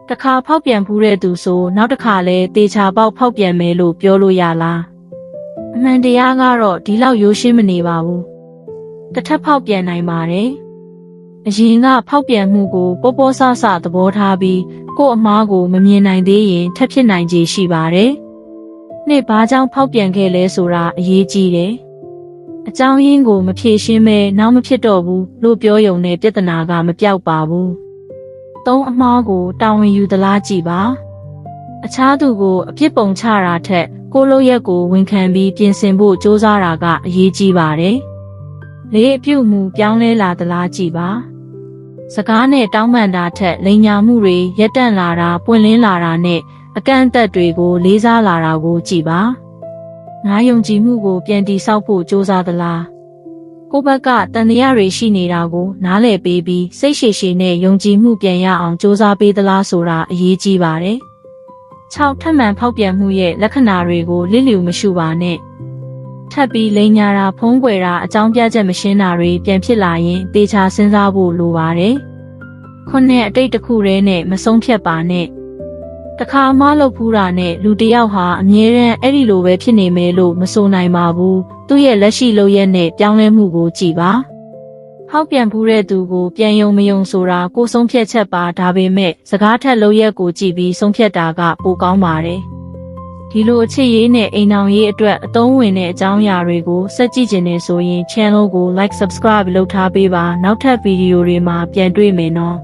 တခါဖောက်ပြန်ဖူးတဲ့သူဆိုနောက်တစ်ခါလဲတေချာပေါက်ဖောက်ပြန်မယ်လို့ပြောလို့ရလားအမှန်တရားကတော့ဒီလောက်ရိုးရှင်းမနေပါဘူးတစ်ထပ်ဖောက်ပြန်နိုင်ပါတယ်အရင်ကဖောက်ပြန်မှုကိုပေါ်ပေါ်ဆဆသဘောထားပြီးကို့အမားကိုမမြင်နိုင်သေးရင်ထပ်ဖြစ်နိုင်ခြေရှိပါတယ်နေ့ဘာကြောင့်ဖောက်ပြန်ခဲ့လဲဆိုတာအရေးကြီးတယ်အကြောင်းရင်းကိုမဖြေရှင်းမဲနောက်မဖြစ်တော့ဘူးလို့ပြောရုံနဲ့ပြဿနာကမပြောက်ပါဘူးသုံးအမားကိုတာဝန်ယူသလားကြည့်ပါအခြားသူကိုအပြစ်ပုံချတာထက်ကိုလိုရက်ကိုဝန်ခံပြီးပြင်ဆင်ဖို့ကြိုးစားတာကအရေးကြီးပါတယ်လေအပြုတ်မှုပြောင်းလဲလာသလားကြည့်ပါစကားနဲ့တောင်းပန်တာထက်လိန်ညာမှုတွေရက်တန့်လာတာပွင့်လင်းလာတာနဲ့အကန့်အသတ်တွေကိုလေးစားလာတာကိုကြည့်ပါငါယုံကြည်မှုကိုပြန်တည်ဆောက်ဖို့ကြိုးစားသလားကိုယ့်ဘက်ကတန်တရားတွေရှိနေတာကိုနားလည်ပေးပြီးစိတ်ရှည်ရှည်နဲ့ယုံကြည်မှုပြန်ရအောင်ကြိုးစားပေးသလားဆိုတာအရေးကြီးပါတယ်6ထပ်မံဖောက်ပြန်မှုရဲ့လက္ခဏာတွေကိုလစ်လျူမရှုပါနဲ့ထပ်ပြီးလိန်ညာတာဖုံးကွယ်တာအကြောင်းပြချက်မရှင်းတာတွေပြန်ဖြစ်လာရင်တေချာစဉ်းစားဖို့လိုပါတယ်ခုနှစ်အတိတ်တစ်ခုတည်းနဲ့မဆုံးဖြတ်ပါနဲ့တခါမှလုပ်ဖူးတာနဲ့လူတစ်ယောက်ဟာအမြဲတမ်းအဲ့ဒီလိုပဲဖြစ်နေမယ်လို့မဆိုနိုင်ပါဘူးသူ့ရဲ့လက်ရှိလုပ်ရက်နဲ့ပြောင်းလဲမှုကိုကြည့်ပါဟောက်ပြန်ဖူးတဲ့သူကိုပြန်ယုံမယုံဆိုတာကိုဆုံးဖြတ်ချက်ပါဒါပေမဲ့စကားထက်လုပ်ရက်ကိုကြည့်ပြီးဆုံးဖြတ်တာကပိုကောင်းပါတယ်ဒီလိုအချစ်ရေးနဲ့အိမ်အောင်ရေးအတွက်အသုံးဝင်တဲ့အကြောင်းအရာတွေကိုဆက်ကြည့်ကြနေဆိုရင် channel ကို like subscribe လုပ်ထားပေးပါနောက်ထပ်ဗီဒီယိုတွေမှာပြန်တွေ့မယ်နော်